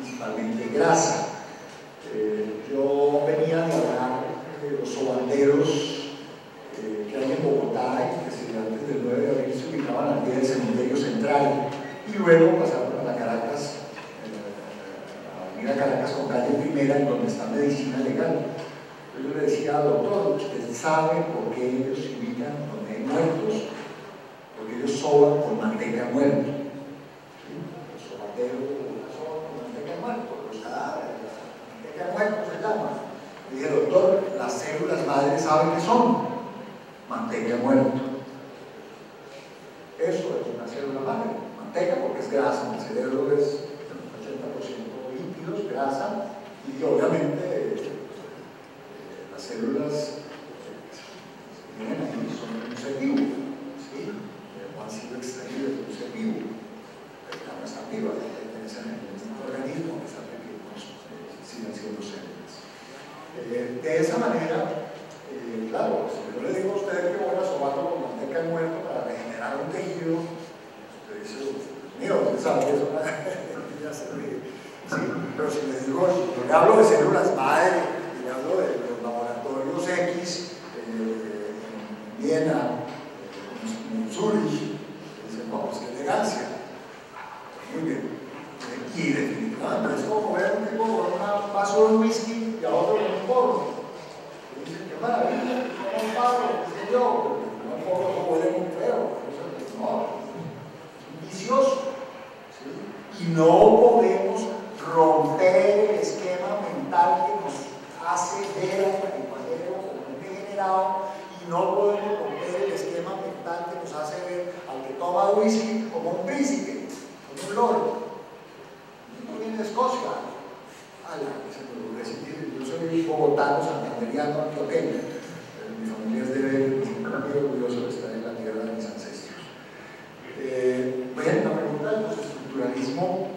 principalmente grasa. Yo venía de hablar de los sobanderos que hay en Bogotá y que antes del 9 de abril se ubicaban al pie del cementerio central y luego pasaron a la Caracas, a la avenida Caracas con calle Primera, en donde está medicina legal. Yo le decía, doctor, ¿usted sabe por qué ellos se ubican donde hay muertos? Porque ellos soban con manteca muerta. ¿Sí? Los sobanderos soban con manteca muerta, los cadáveres, la manteca muerta se llama. Le dije, doctor, las células madres saben qué son manteca muerta. Eso es una célula madre, manteca porque es grasa, el cerebro es 80% lípidos, grasa, y obviamente las células que vienen ahí son un ser vivo, ¿sí? O han sido extraídas de un ser vivo, pero no están vivas, pertenecen a un organismo, a pesar de que siguen siendo células. De esa manera, claro, si yo le digo a usted que voy a sobarlo con manteca de muerto para regenerar un tejido, usted dice, Dios mío, usted sabe eso, ya se ríe. Sí, pero si le digo, yo le hablo de células madre, le hablo de los laboratorios X en Viena, en Zurich, dicen, no, pues qué elegancia. Muy bien. Y definitivamente es como ver un tipo con un vaso de whisky y a otro con un porro. Y dicen, qué maravilla, ¿cómo un paro? ¿Qué sé yo? Un porro no huele muy feo. No, es vicioso. ¿Sí? Y no podemos romper el esquema mental que nos hace ver al marihuanero como un degenerado, y no podemos romper el esquema mental que nos hace ver al que toma whisky como un príncipe, como un lord. Yo viene de Escocia. Yo soy bogotano, santanderiano, antioqueño. Mi familia es de Belén, estoy muy orgulloso de estar en la tierra de mis ancestros. Bueno, la pregunta del postestructuralismo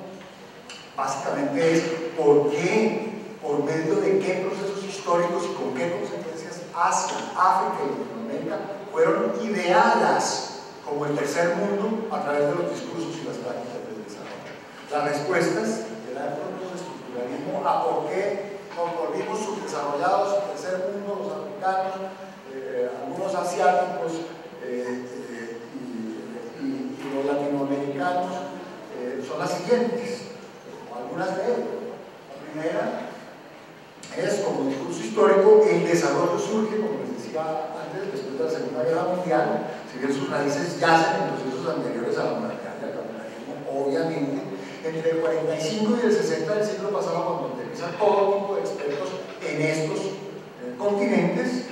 básicamente es ¿por qué, por medio de qué procesos históricos y con qué consecuencias Asia, África y Latinoamérica fueron ideadas como el tercer mundo a través de los discursos y las prácticas del desarrollo? Las respuestas que da el postestructuralismo a por qué nos volvimos subdesarrollados, el tercer mundo, los africanos, algunos asiáticos y los latinoamericanos son las siguientes, o algunas de ellas. La primera es, como discurso histórico, el desarrollo surge, como les decía antes, después de la Segunda Guerra Mundial, si bien sus raíces yacen en procesos anteriores a la monarquía y al capitalismo, obviamente, entre el 45 y el 60 del siglo pasado, cuando empiezan todo tipo de expertos en estos continentes,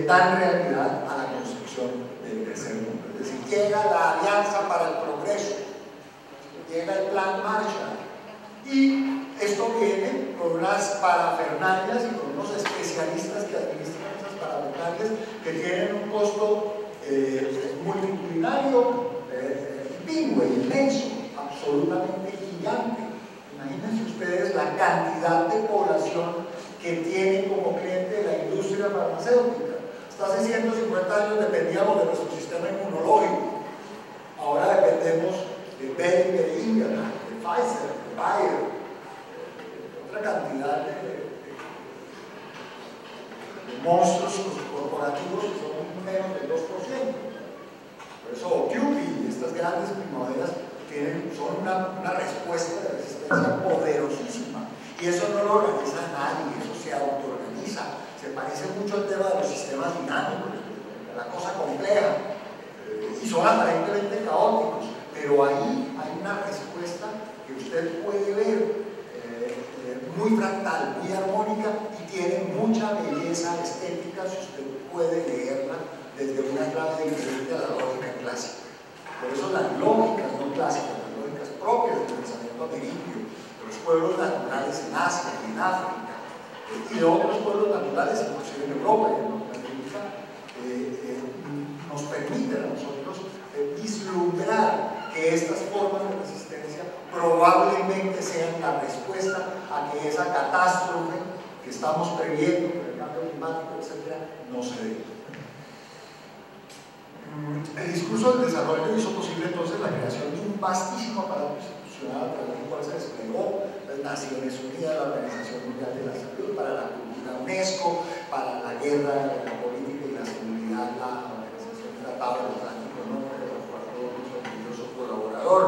dan realidad a la construcción del tercer mundo. Es decir, llega la Alianza para el Progreso, llega el Plan Marshall, y esto viene con unas parafernalias y con unos especialistas que administran esas parafernalias que tienen un costo multitudinario, pingüe, inmenso, absolutamente gigante. Imagínense ustedes la cantidad de población que tiene como cliente la industria farmacéutica. Hasta hace 150 años dependíamos de nuestro sistema inmunológico. Ahora dependemos de India, de Pfizer, de Bayer, otra cantidad de monstruos corporativos que son menos del 2%. Por eso QP y estas grandes primaveras son una respuesta de resistencia poderosísima. Y eso no lo organiza nadie, eso se autoorganiza. Se parece mucho al tema de los sistemas dinámicos, la cosa compleja, y son aparentemente caóticos, pero ahí hay una respuesta que usted puede ver muy fractal, muy armónica, y tiene mucha belleza estética si usted puede leerla desde una clave diferente a la lógica clásica. Por eso las lógicas no clásicas, las lógicas propias del pensamiento ameríndio, de los pueblos naturales en Asia y en África, y de otros pueblos naturales, inclusive en Europa y en Norteamérica, nos permiten a nosotros vislumbrar que estas formas de resistencia probablemente sean la respuesta a que esa catástrofe que estamos previendo por el cambio climático, etc., no se dé. El discurso del desarrollo hizo posible entonces la creación de un vastísimo aparato institucional a través del cual se desplegó el Naciones Unidas, la Organización Mundial de la Salud, para la Cultura UNESCO, para la guerra, la política y la seguridad, la Organización Tratado del Atlántico Norte, el Acuerdo Orgulloso Colaborador,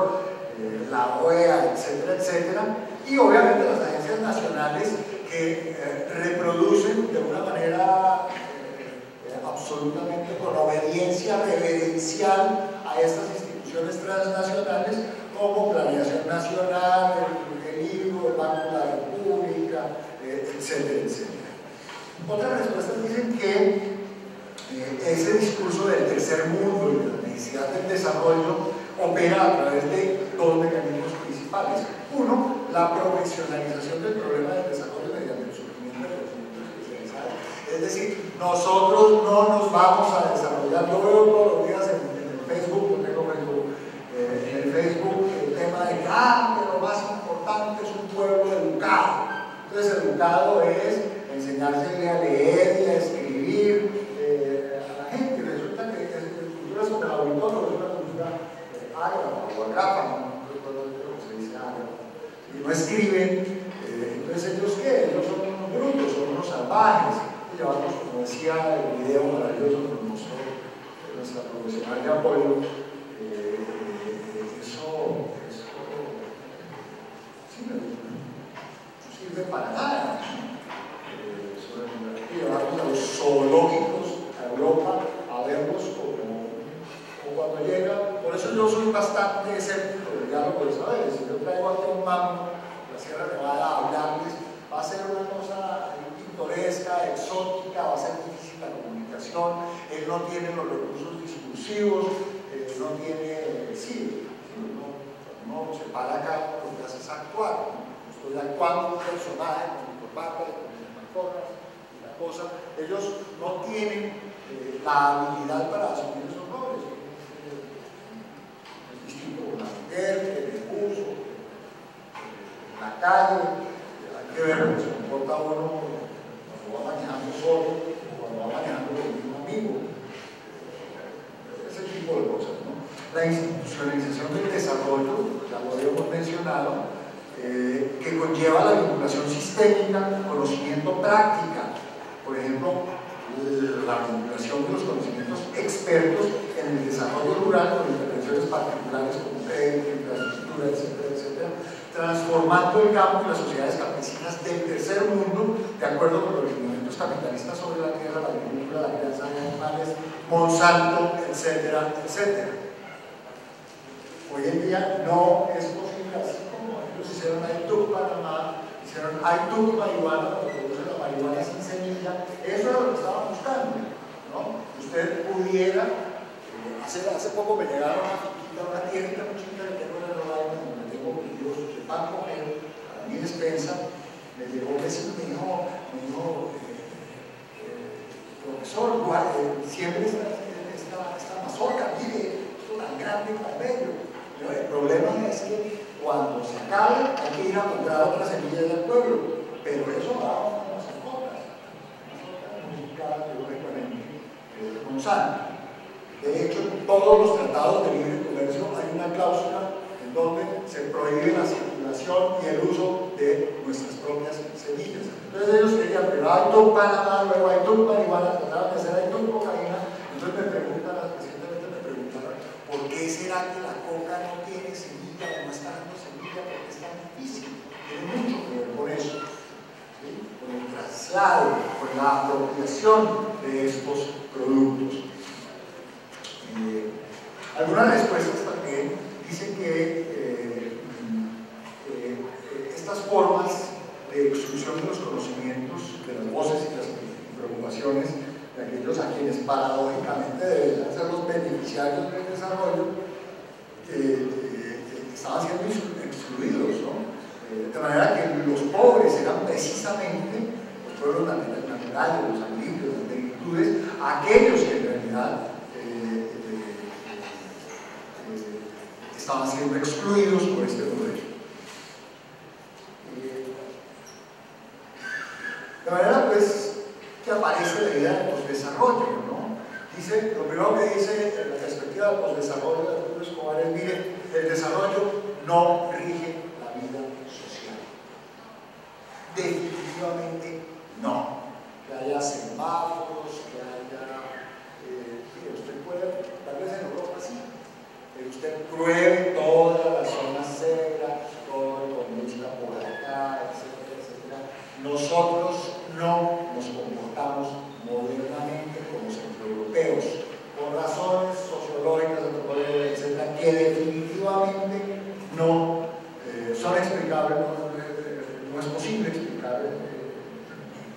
la OEA, etcétera, etcétera, y obviamente las agencias nacionales que reproducen de una manera absolutamente con obediencia reverencial a estas instituciones transnacionales como Planeación Nacional, el INCO, el Banco de la República, etcétera, etcétera. Otras respuestas dicen que ese discurso del tercer mundo y de la necesidad del desarrollo opera a través de dos mecanismos principales. Uno, la profesionalización del problema del desarrollo mediante el surgimiento de conocimientos especializados. Es decir, nosotros no nos vamos a desarrollar. Yo veo todos los días en el Facebook, yo tengo Facebook, en el Facebook el tema de que lo más importante es un pueblo educado. Entonces, educado es enseñársele a leer y a escribir a la gente. Resulta que culturas como el auditorio es una cultura ágrafa o agrafa, no recuerdo lo que se dice ágrafa, y no escriben. Entonces, ¿ellos qué? Ellos son unos brutos, son unos salvajes. Llevamos, como decía el video maravilloso que nos mostró nuestra profesional de apoyo, eso sí, no sirve para nada. Llevamos a los zoológicos a Europa a verlos como cuando llega. Por eso yo soy bastante escéptico del diálogo de saberes. Si yo traigo aquí un mambo de la Sierra Nevada a hablarles, va a ser una cosa pintoresca, exótica, va a ser difícil la comunicación, él no tiene los recursos discursivos, no tiene, no se para acá, lo que hace es actuar, ¿no? Estoy actuando un personaje con mi corbata, con mis manconas y la cosa. Ellos no tienen la habilidad para asumir esos roles. Es distinto con la mujer, en el curso, en la calle, hay que ver cómo se comporta uno cuando va manejando solo o cuando va manejando con un amigo, ese tipo de cosas, ¿no? La institucionalización del desarrollo, ya lo habíamos mencionado, que conlleva la vinculación sistémica, conocimiento práctica, por ejemplo, la vinculación de los conocimientos expertos en el desarrollo rural con intervenciones particulares como crédito, infraestructura, etcétera, etcétera, transformando el campo y las sociedades campesinas del tercer mundo de acuerdo con los lineamientos capitalistas sobre la tierra, la agricultura, la crianza de animales, Monsanto, etcétera, etcétera. Hoy en día no es posible, así como ellos hicieron iTuc Panamá, hicieron iTuc marihuana, donde produce la marihuana sin semilla. Eso es lo que estaban buscando, ¿no? Usted pudiera, hace poco me llegaron una tienda muy chiquita que tengo en el Rhode Island, donde tengo pedidos de pan comer, para mi despensa. Me llegó un vecino y me dijo profesor, siempre esta mazorca, mire, esto tan grande y tan bello. Pero el problema es que cuando se acabe hay que ir a comprar otra semilla del pueblo, pero eso va a unas mazorcas modificadas biológicamente de Monsanto. De hecho, en todos los tratados de libre comercio hay una cláusula en donde se prohíbe la circulación y el uso de nuestras propias semillas. Entonces ellos querían, pero hay iTuc Panamá, luego hay iTuc marihuana, trataban de hacer iTuc cocaína. Entonces recientemente me preguntaron, ¿por qué será que la coca no tiene semilla o no está dando semilla? Porque es tan difícil. Tiene mucho que ver con eso, ¿sí? Con el traslado, con la apropiación de estos productos. Algunas respuestas también dicen que estas formas de exclusión de los conocimientos, de las voces y las preocupaciones de aquellos a quienes paradójicamente deberían ser los beneficiarios del desarrollo, estaban siendo excluidos, ¿no? De manera que los pobres eran precisamente los pueblos naturales, los agrícolas, las virtudes, aquellos que en realidad estaban siendo excluidos por este modelo. De manera, pues, que aparece la idea de posdesarrollo, ¿no? Dice, lo primero que dice en la perspectiva del posdesarrollo de Arturo Escobar es, mire, el desarrollo no rige la vida social. definitivamente no. Que haya semáforos, que haya... mire, usted puede, tal vez en Europa sí, pero usted pruebe toda la zona cebra, todo el comunista por acá, etcétera, etcétera. Nosotros no nos comportamos modernamente como centroeuropeos, por razones sociológicas, antropológicas, etcétera, que definitivamente no son explicables, no es posible explicar en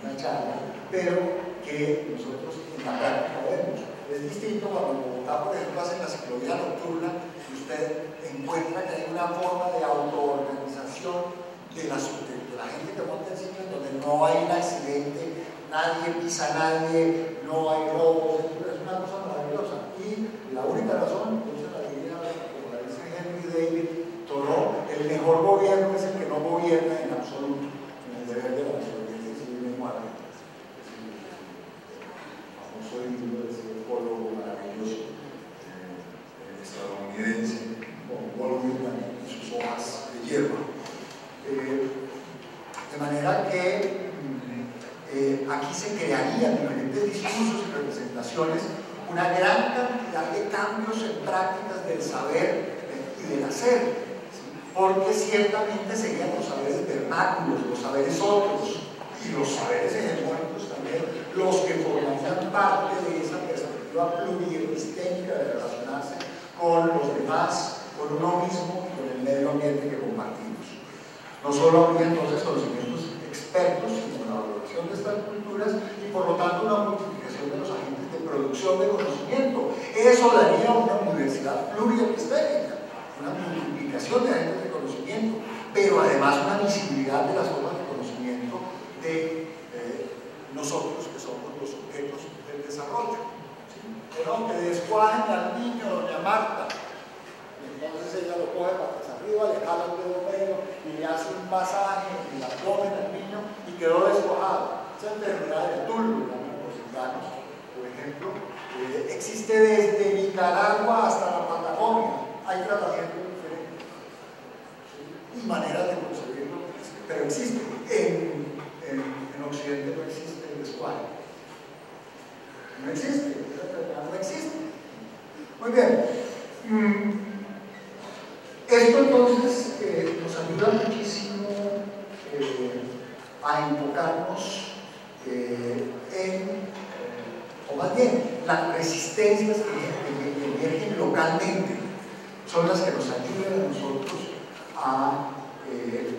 una charla, pero que nosotros en la práctica vemos. Es distinto cuando en Bogotá, por ejemplo, hacen la ciclovía nocturna y usted encuentra que hay una forma de autoorganización de la gente que monta en ciclo, donde no hay un accidente, nadie pisa a nadie, no hay robos, es una cosa maravillosa. Y la única razón, entonces la diría, como la dice Henry David Thoreau, el mejor gobierno es el que no gobierna en absoluto, en el deber de la desobediencia civil y moral. Famoso libro de ese polo maravilloso estadounidense, con Walt Whitman y sus hojas de hierba. De manera que aquí se crearían diferentes discursos y representaciones, una gran cantidad de cambios en prácticas del saber y del hacer, ¿sí? Porque ciertamente serían los saberes vernáculos, los saberes otros y los saberes hegemónicos también los que formarían parte de esa perspectiva pluriepistémica de relacionarse con los demás, con uno mismo y con el medio ambiente que compartimos. No solo habría entonces conocimientos expertos, sino la valoración de estas culturas y por lo tanto una multiplicación de los agentes de producción de conocimiento. Eso daría una universidad pluriepistémica, una multiplicación de agentes de conocimiento, pero además una visibilidad de las formas de conocimiento de nosotros que somos los sujetos del desarrollo. ¿Sí? Pero que descuajen al niño, doña Marta, y entonces ella lo coge patas arriba, le jala el dedo medio y le hace un masaje en el abdomen al niño y quedó descuajado. Esa enfermedad del tulbo, los mexicanos, por ejemplo, existe desde Nicaragua hasta la Patagonia. Hay tratamientos diferentes, ¿sí? Y maneras de concebirlo, pero existe. En Occidente no existe el descuaje. No existe, esa enfermedad no existe. Muy bien. Esto entonces nos ayuda muchísimo a enfocarnos o más bien, las resistencias que emergen localmente son las que nos ayudan a nosotros a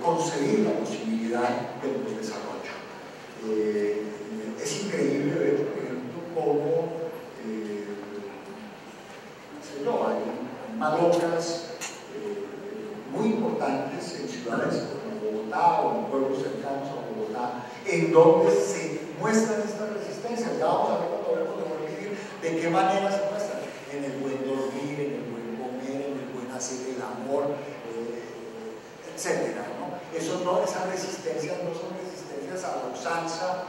concebir la posibilidad del desarrollo. Es increíble ver, por ejemplo, cómo hay malocas muy importantes en ciudades como Bogotá o en pueblos cercanos a Bogotá, en donde se muestran estas resistencias. Ya vamos a ver cuando hablemos de buen vivir, de qué manera se muestran: en el buen dormir, en el buen comer, en el buen hacer el amor, etcétera, ¿no? Esas resistencias no son resistencias a la usanza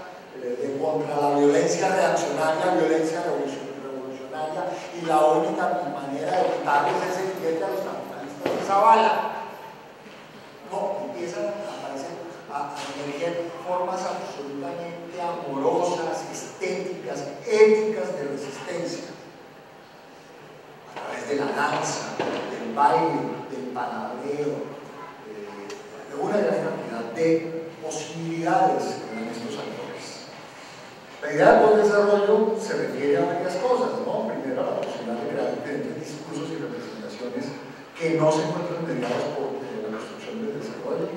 contra la violencia reaccionaria, violencia revolucionaria, y la única manera de evitarles es el billete a los capitalistas de Zavala. No, empiezan a aparecer, a emerger formas absolutamente amorosas, estéticas, éticas de resistencia, a través de la danza, del baile, del palabreo, de una gran cantidad de posibilidades que dan estos actores. La idea del buen desarrollo se refiere a varias cosas, ¿no? Primero, a la posibilidad de crear diferentes discursos y representaciones que no se encuentran mediados por la construcción del desarrollo,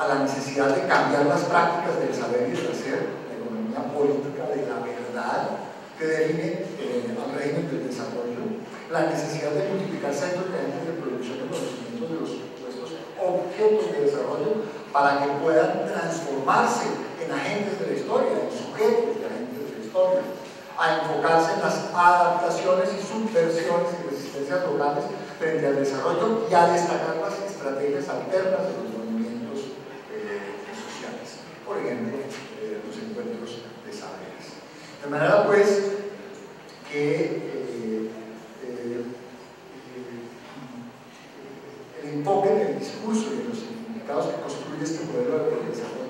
a la necesidad de cambiar las prácticas del saber y del hacer, la economía política de la verdad que define al régimen del desarrollo, la necesidad de multiplicar centros de agentes de producción de conocimientos de los supuestos objetos de desarrollo para que puedan transformarse en agentes de la historia, en sujetos de agentes de la historia, a enfocarse en las adaptaciones y subversiones y resistencias locales frente al desarrollo y a destacar las estrategias alternas de los movimientos sociales, por ejemplo, los encuentros de saberes. De manera pues que el enfoque del discurso y de los significados que construye este modelo de desarrollo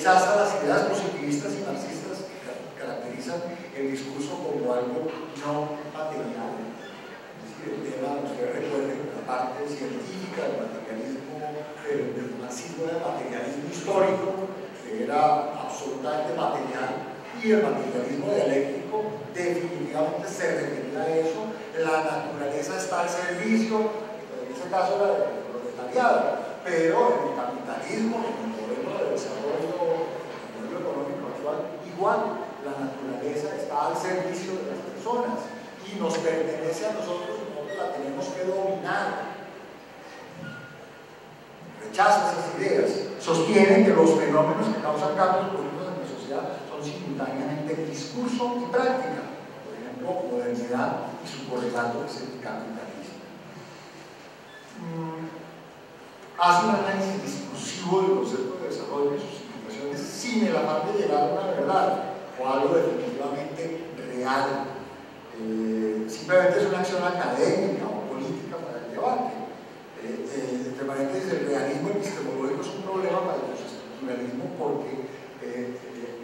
rechaza las ideas positivistas y marxistas que caracterizan el discurso como algo no material. Es decir, el tema, ustedes recuerden, la parte científica del materialismo, del marxismo, del materialismo histórico, que era absolutamente material, y el materialismo dialéctico definitivamente se refería a eso. La naturaleza está al servicio, en ese caso era del proletariado, pero en el capitalismo, en el modelo de desarrollo, el modelo económico actual, igual la naturaleza está al servicio de las personas y nos pertenece a nosotros y nosotros la tenemos que dominar. Rechaza esas ideas, sostiene que los fenómenos que causan cambios políticos en la sociedad son simultáneamente discurso y práctica, por ejemplo, modernidad y su correlato, que es el capitalismo. Hace un análisis discursivo del concepto de desarrollo y sus implicaciones sin el afán de llegar a una verdad o algo definitivamente real. Simplemente es una acción académica o política para el debate. Entre paréntesis, el realismo epistemológico es un problema para el estructuralismo porque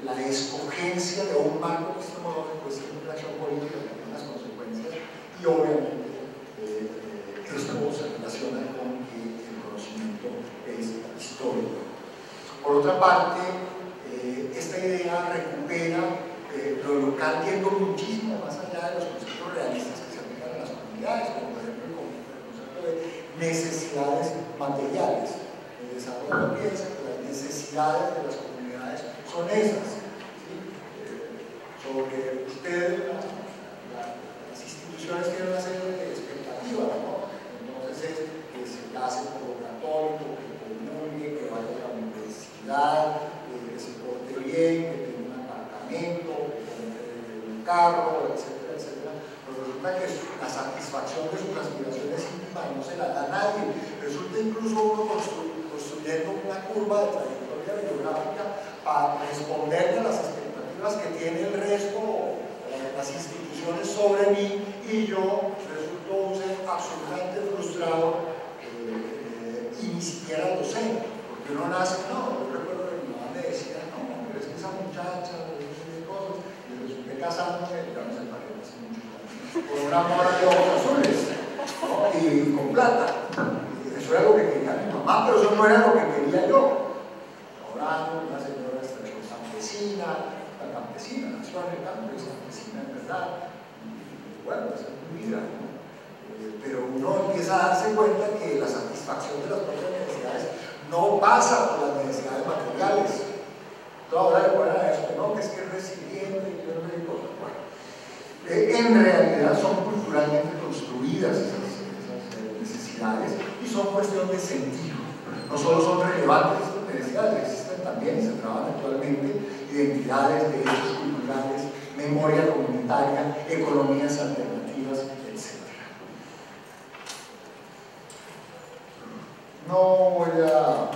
la escogencia de un marco epistemológico es una acción política que tiene unas consecuencias y obviamente esto se relaciona con que el conocimiento es histórico. Por otra parte, esta idea recupera lo local yendo muchísimo más allá de los conceptos realistas que se aplican a las comunidades, como por ejemplo el concepto de necesidades materiales. El desarrollo piensa que las necesidades de las comunidades son esas. ¿Sí? Sobre ustedes, las instituciones tienen una serie de expectativas, ¿no? Entonces es que se case con lo católico, que comulgue, que vaya a la universidad, que se porte bien, que tenga un apartamento, que compre un carro, etcétera, etcétera. Pero resulta que la satisfacción de sus aspiraciones íntimas no se la da a nadie. Resulta incluso uno construyendo una curva de trayectoria biográfica para responderle a las expectativas que tiene el resto, las instituciones sobre mí, y yo resulto un ser absolutamente frustrado y ni siquiera lo sé, porque uno nace, no, yo recuerdo que mi mamá me decía, no, pero es que esa muchacha, no sé qué cosas, y resulté casándome, ya me separé hace muchos años, con una mora de ojos azules, ¿no? Y con plata. Eso era lo que quería mi mamá, pero eso no era lo que quería yo. Ahora una señora campesina, nació en el campo, es campesina en verdad, y bueno, esa es mi vida, ¿no? Pero uno empieza a darse cuenta que la satisfacción de las propias necesidades no pasa por las necesidades materiales. Toda hora de fuera de esto, no, que es resiliente y yo no sé qué cosa. Bueno, en realidad son culturalmente construidas esas necesidades y son cuestión de sentido. No solo son relevantes estas necesidades, existen también, se trabajan actualmente, identidades, derechos culturales, memoria comunitaria, economías alternativas, etc. No voy a...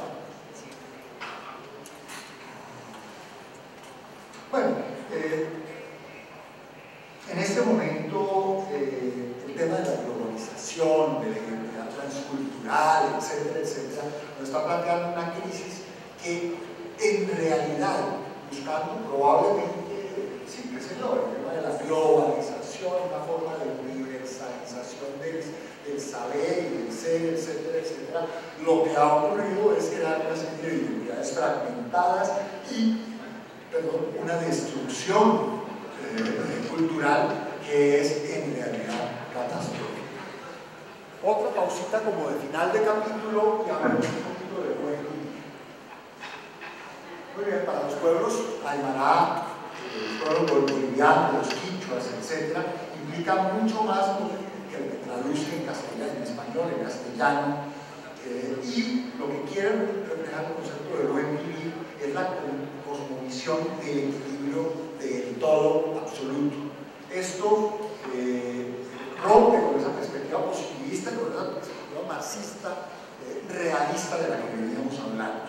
Bueno, en este momento el tema de la globalización, de la identidad transcultural, etcétera, etcétera, nos está planteando una crisis que en realidad, buscando probablemente, sí, qué sé yo, el tema de la globalización, una forma de universalización del saber y del ser, etcétera, etcétera, lo que ha ocurrido es crear una serie de identidades fragmentadas y, perdón, una destrucción cultural que es en realidad catastrófica. Otra pausita como de final de capítulo y hablamos un poquito de pueblo. Muy bien, para los pueblos aymara, los pueblos bolivianos, los quichuas, etc., implica mucho más que el que traduce en castellano, en español, en castellano, y lo que quieren reflejar el concepto de buen vivir es la cosmovisión del equilibrio del todo absoluto. Esto rompe con esa perspectiva positivista, con esa perspectiva marxista, realista de la que veníamos hablando.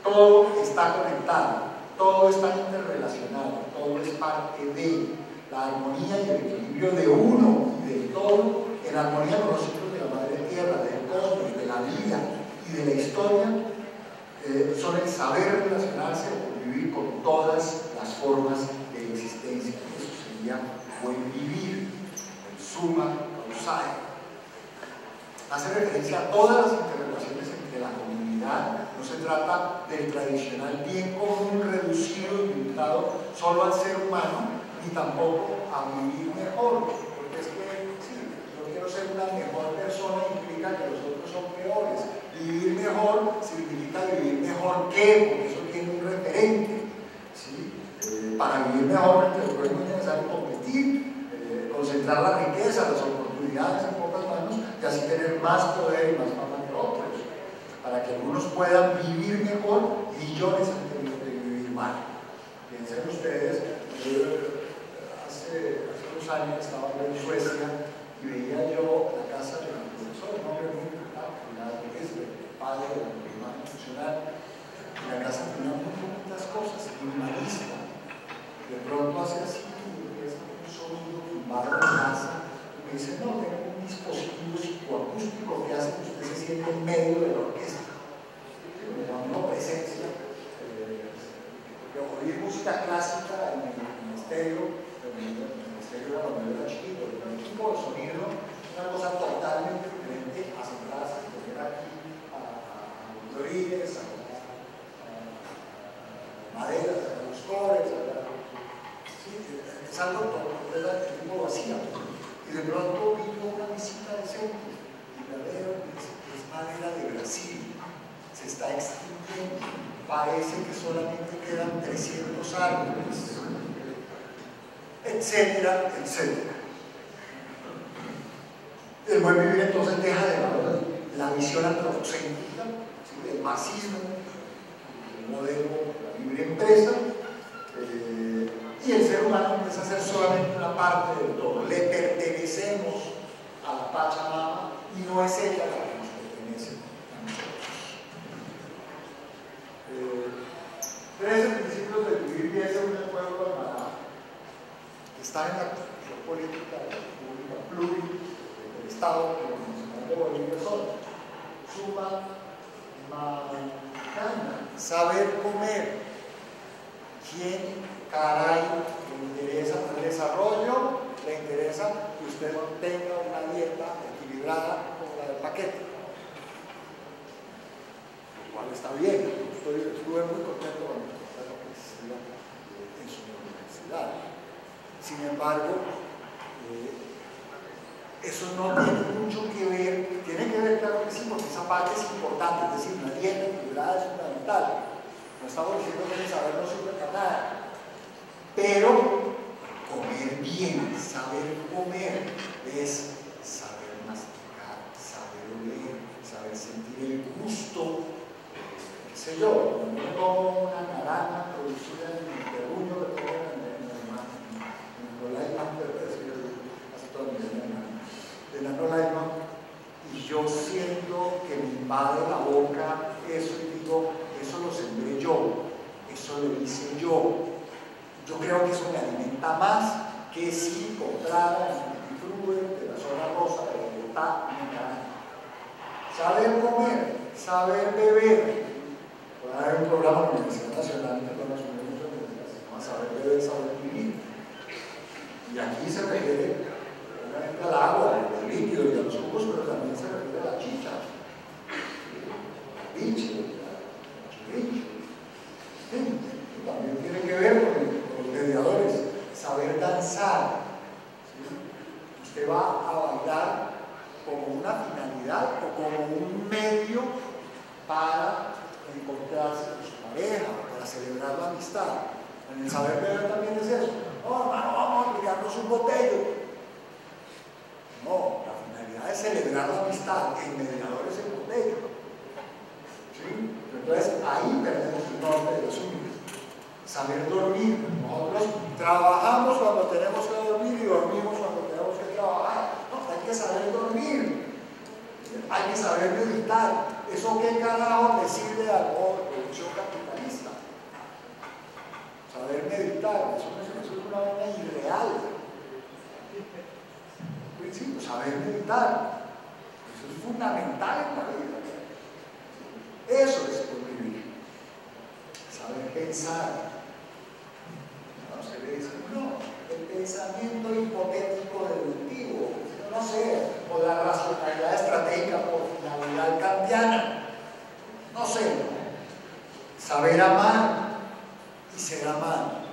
Todo está conectado, todo está interrelacionado, todo es parte de la armonía y el equilibrio de uno y del todo, en armonía con los ciclos de la madre tierra, del cosmos, de la vida y de la historia, son el saber relacionarse o convivir con todas las formas de existencia. Eso sería buen vivir, en suma causae. Hace referencia a todas las interrelaciones entre la comunidad. No se trata del tradicional bien común reducido y limitado solo al ser humano, ni tampoco a vivir mejor, porque es que sí, yo quiero ser una mejor persona implica que los otros son peores. Vivir mejor significa vivir mejor que, porque eso tiene un referente, ¿sí? Para vivir mejor entre los pueblos es necesario competir, concentrar la riqueza, las oportunidades en pocas manos y así tener más poder y más fama que otros. Para que algunos puedan vivir mejor, millones han tenido que vivir mal. Piensen ustedes, hace unos años estaba en Suecia y veía yo la casa de un profesor, un hombre muy importante, que es el padre de la prima funcional. Y la casa tenía muy bonitas cosas, minimalista. De pronto hace así, y empieza un sonido filmado en la casa, y me dice, no, tengo un dispositivo psicoacústico que hace que usted se siente en medio de la orquesta. Me da una presencia. Oír música clásica en el estéreo, cuando yo era chiquito, pero el tipo de sonido es una cosa totalmente diferente a sentarse, a tener aquí a Rodríguez, a Madera, a los Cores, sí, es algo completamente tipo vacío. Y de pronto vino una visita decente y la veo y dice que es madera de Brasil, se está extinguiendo, parece que solamente quedan 300 árboles, etcétera, etcétera. El buen vivir entonces deja de lado la visión antropocéntrica, ¿sí? El marxismo, el modelo de la libre empresa, y el ser humano empieza a ser solamente una parte del todo. Le pertenecemos a la Pachamama y no es ella la que nos pertenece a nosotros. 13 principios del vivir bien según el pueblo Almaná están en la Constitución Política de la República Pluripotencial del Estado Nacional de Bolivia son: suma mancana, saber comer. ¿Quién caray le interesa el desarrollo? Le interesa que usted tenga una dieta equilibrada como la del paquete, lo cual está bien. Estuve muy contento con lo que existía en su universidad. Sin embargo, eso no tiene mucho que ver, tiene que ver, claro que sí, porque esa parte es importante, es decir, una dieta equilibrada es fundamental. No estamos diciendo que el saber no sirve para nada, pero comer bien, saber comer, es saber masticar, saber oler, saber sentir el gusto. Qué sé yo, cuando yo como una naranja producida en el terruño que tengo en Nolaima, casi toda mi vida de la Nolaima, y yo siento que me invade la boca eso y digo, eso lo sembré yo, eso lo hice yo. Yo creo que eso me alimenta más que si comprara el fruit de la zona rosa de Bogotá y Nicaragua. Saber comer, saber beber. Voy a dar un programa en la Universidad Nacional que con los miembros se llama Saber beber, saber vivir. Y aquí se refiere obviamente al agua, al líquido y a los jugos, pero también se refiere a la chicha, al biche, también tiene que ver con los mediadores. Saber danzar, ¿sí? Usted va a bailar como una finalidad o como un medio para encontrarse con su pareja, para celebrar la amistad. En el saber beber también es eso. No, hermano, vamos a aplicarnos un botello. No, la finalidad es celebrar la amistad. El mediador es el botello. ¿Sí? Entonces ahí perdemos el norte del asunto. Saber dormir. Nosotros trabajamos cuando tenemos que dormir y dormimos cuando tenemos que trabajar. No, hay que saber dormir. Hay que saber meditar. ¿Eso qué carajo le sirve al modo de producción capitalista? Saber meditar, eso es una vaina irreal. Principio, saber meditar. Eso es fundamental en la vida. Eso es convivir. pensar. No, usted le dice, no, el pensamiento hipotético deductivo, no sé, o la racionalidad estratégica por finalidad kantiana, no sé, ¿no? Saber amar y ser amado.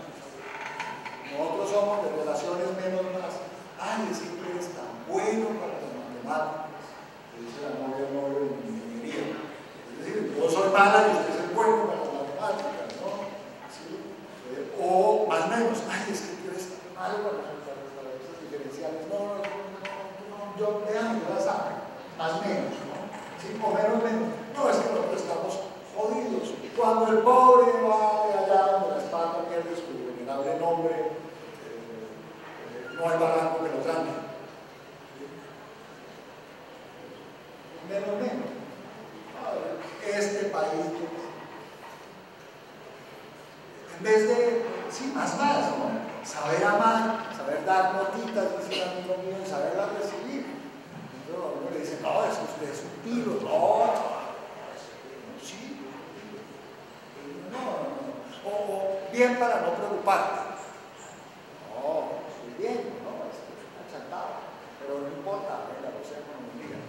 Nosotros somos de relaciones menos más. Ay, es que tú eres tan bueno para las matemáticas, le dice la novia al novio de ingeniería. Es decir, yo soy mala y usted es bueno para las matemáticas, ¿no? ¿Sí? O más o menos, ay, es que tú eres tan malo para esas diferenciales. No, yo déjame, yo las hago. Más o menos, ¿no? ¿Sí? O menos. No, es que nosotros estamos jodidos. Cuando el pobre va de allá donde la espalda pierde su venerable nombre, no hay barranco que lo tranque. Menos. Este país, en vez de, sí, más, ¿no? Saber amar, saber dar notitas, dice un amigo mío, y saberlas recibir. Entonces uno le dice, no, es que usted es un tiro, no, sí. No. O bien para no preocuparte. No, estoy bien, no, estoy achantado, pero no importa, venga, lo sé, no me diga.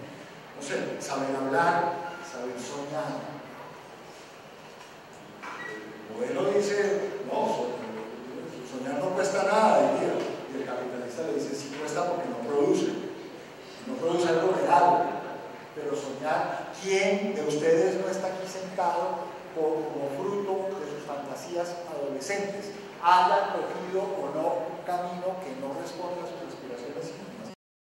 No sé, saber hablar, saber soñar. El modelo dice, no, soñar no cuesta nada, diría. Y el capitalista le dice, sí cuesta porque no produce algo real. Pero soñar, ¿quién de ustedes no está aquí sentado como fruto de sus fantasías adolescentes? Hayan cogido o no un camino que no responde a sus aspiraciones